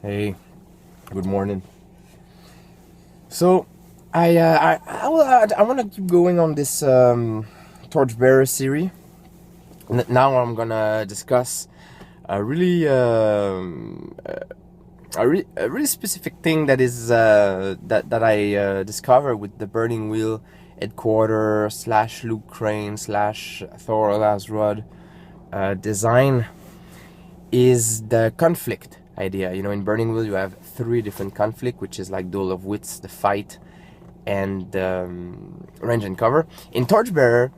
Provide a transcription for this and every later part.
Hey, good morning. So, I want to keep going on this torchbearer series. Now I'm gonna discuss a really a really specific thing that is that I discovered with the Burning Wheel headquarter slash Luke Crane slash Thor Asrod design is the conflict idea. You know, in Burning Wheel you have three different conflict, which is like Duel of Wits, the fight, and range and cover. In Torchbearer,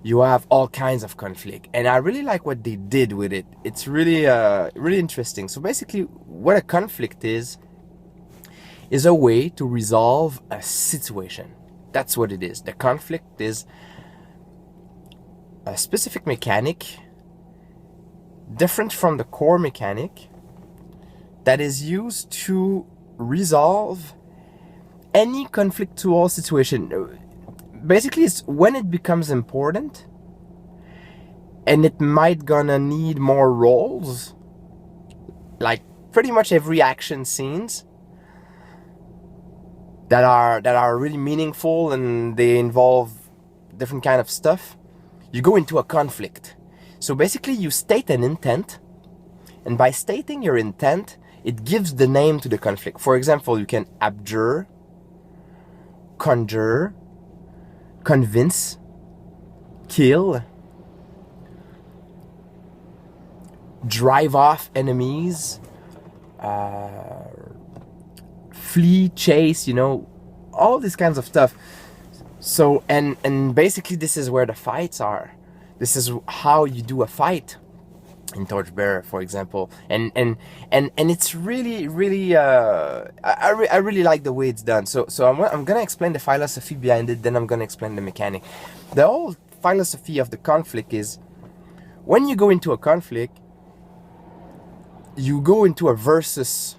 you have all kinds of conflict, and I really like what they did with it. It's really really interesting. So basically, what a conflict is a way to resolve a situation. That's what it is. The conflict is a specific mechanic different from the core mechanic that is used to resolve any conflictual situation. Basically, it's when it becomes important and it might gonna need more roles, like pretty much every action scenes that are really meaningful and they involve different kind of stuff. You go into a conflict. So basically, you state an intent, and by stating your intent, it gives the name to the conflict. For example, you can abjure, conjure, convince, kill, drive off enemies, flee, chase, you know, all these kinds of stuff. So, and basically this is where the fights are. This is how you do a fight in Torchbearer, for example, and it's really I really like the way it's done. So I'm gonna explain the philosophy behind it, then I'm gonna explain the mechanic. The whole philosophy of the conflict is when you go into a conflict, you go into a versus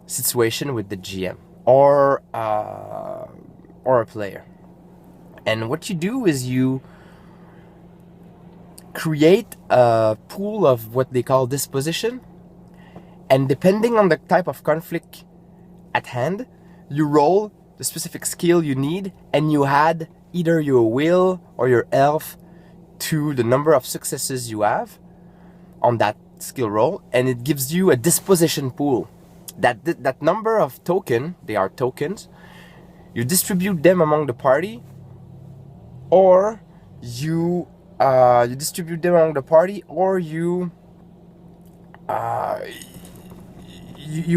situation with the GM or a player, and what you do is you create a pool of what they call disposition, and depending on the type of conflict at hand, you roll the specific skill you need, and you add either your will or your elf to the number of successes you have on that skill roll, and it gives you a disposition pool. That number of token, they are tokens, you distribute them among the party, or you distribute them among the party, or you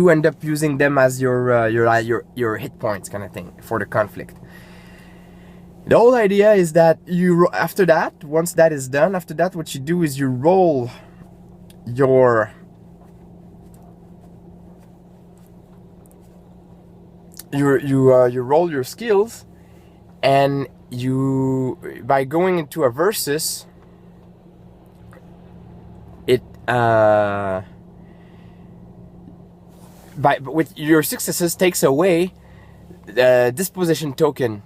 end up using them as your hit points kind of thing for the conflict. The whole idea is that after that, once that is done, after that, what you do is you roll your you roll your skills, and you, by going into a versus, it with your successes takes away the disposition token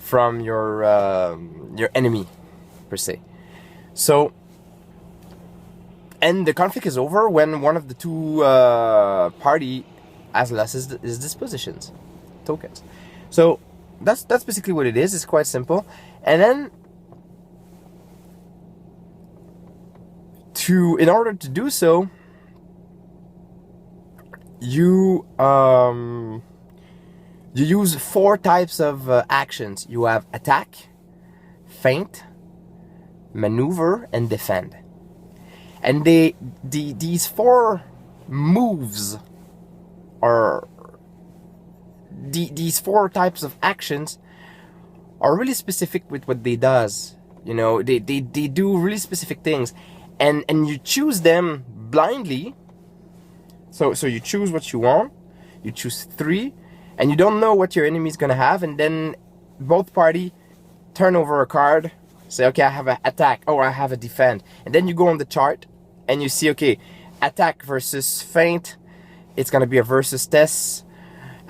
from your enemy per se. So, and the conflict is over when one of the two party has less his dispositions tokens. So that's basically what it is. It's quite simple. And then in order to do so, you use four types of actions. You have attack, feint, maneuver, and defend. And these four moves are these four types of actions are really specific with what they does. You know, they do really specific things, and you choose them blindly. So you choose what you want. You choose three, and you don't know what your enemy is gonna have. And then both party turn over a card. Say, okay, I have an attack, or I have a defend. And then you go on the chart, and you see, okay, attack versus feint, it's gonna be a versus test.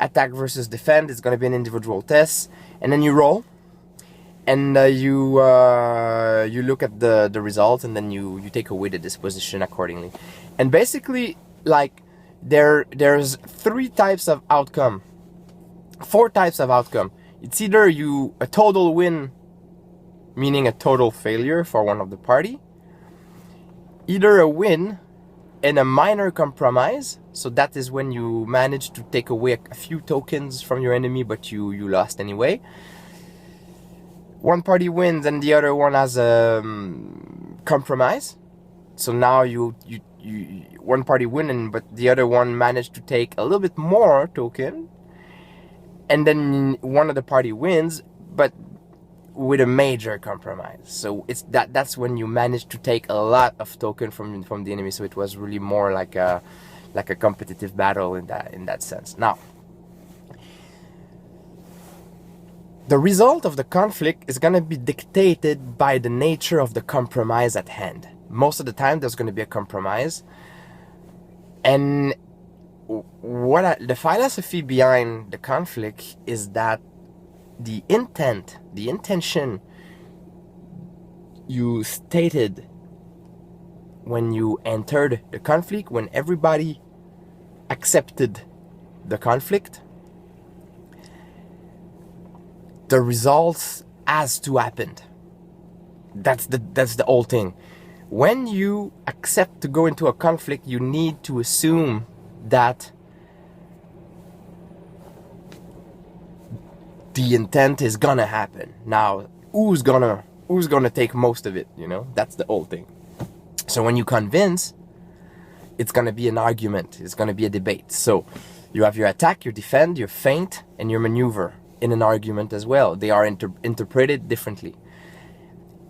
Attack versus defend, it's gonna be an individual test. And then you roll, and you look at the results, and then you take away the disposition accordingly. And basically, like, there's 3 types of outcome, 4 types of outcome. It's either a total win, meaning a total failure for one of the party, either a win and a minor compromise, so that is when you manage to take away a few tokens from your enemy, but you lost anyway. One party wins and the other one has a compromise, so now you one party winning, but the other one managed to take a little bit more token, and then one of the party wins, but with a major compromise. So it's that's when you manage to take a lot of token from the enemy. So it was really more like a competitive battle in that sense. Now, the result of the conflict is going to be dictated by the nature of the compromise at hand. Most of the time, there's going to be a compromise. And the philosophy behind the conflict is that the intention you stated when you entered the conflict, when everybody accepted the conflict, the results has to happen. That's the whole thing. When you accept to go into a conflict, you need to assume that the intent is gonna happen. Now, who's gonna take most of it, you know? That's the whole thing. So when you convince, it's gonna be an argument, it's gonna be a debate. So you have your attack, your defend, your feint, and your maneuver in an argument as well. They are interpreted differently.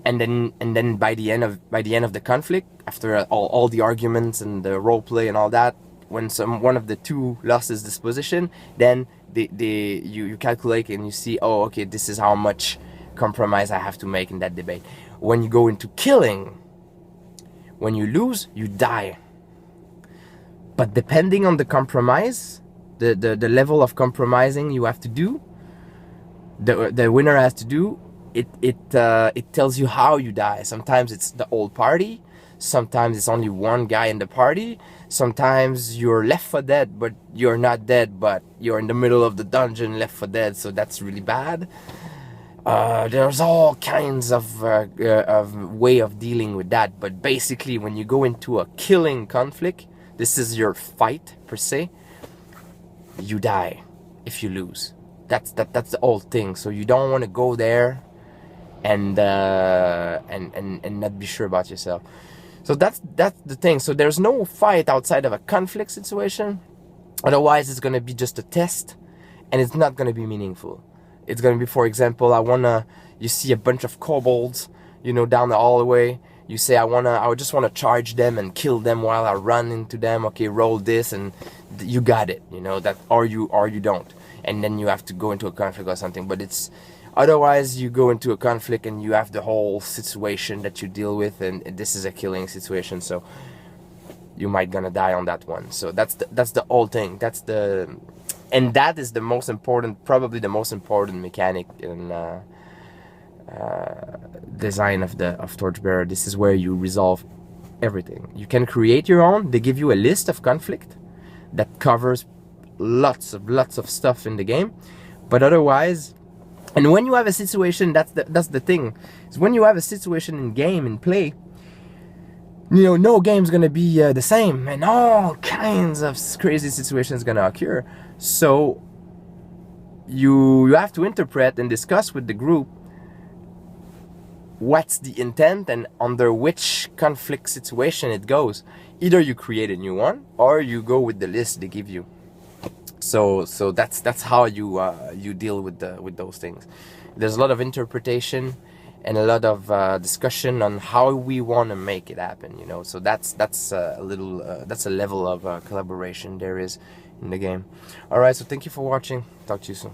And then by the end of the conflict, after all the arguments and the role play and all that, when one of the two loses this position, then you calculate and you see, oh, okay, this is how much compromise I have to make in that debate. When you go into killing, when you lose, you die. But depending on the compromise, the level of compromising you have to do, the winner has to do, it tells you how you die. Sometimes it's the whole party, sometimes it's only one guy in the party, sometimes you're left for dead, but you're not dead, but you're in the middle of the dungeon left for dead, so that's really bad. There's all kinds of way of dealing with that, but basically when you go into a killing conflict, this is your fight per se, you die if you lose. That's the whole thing. So you don't want to go there and not be sure about yourself. So that's the thing. So there's no fight outside of a conflict situation. Otherwise, it's gonna be just a test, and it's not gonna be meaningful. It's gonna be, for example, you see a bunch of kobolds, down the hallway. You say, I just wanna charge them and kill them while I run into them. Okay, roll this, and you got it. That, or you don't, and then you have to go into a conflict or something. But it's otherwise you go into a conflict and you have the whole situation that you deal with, and this is a killing situation, so you might gonna die on that one. So that's the whole thing. And that is the most important, probably the most important mechanic in design of Torchbearer. This is where you resolve everything. You can create your own. They give you a list of conflict that covers lots of stuff in the game, but otherwise, and when you have a situation, that's the thing, is when you have a situation in play, no game's gonna be the same, and all kinds of crazy situations gonna occur. So you have to interpret and discuss with the group what's the intent and under which conflict situation it goes. Either you create a new one or you go with the list they give you. So that's how you deal with those things. There's a lot of interpretation and a lot of discussion on how we want to make it happen. So that's a level of collaboration there is in the game. All right, so thank you for watching. Talk to you soon.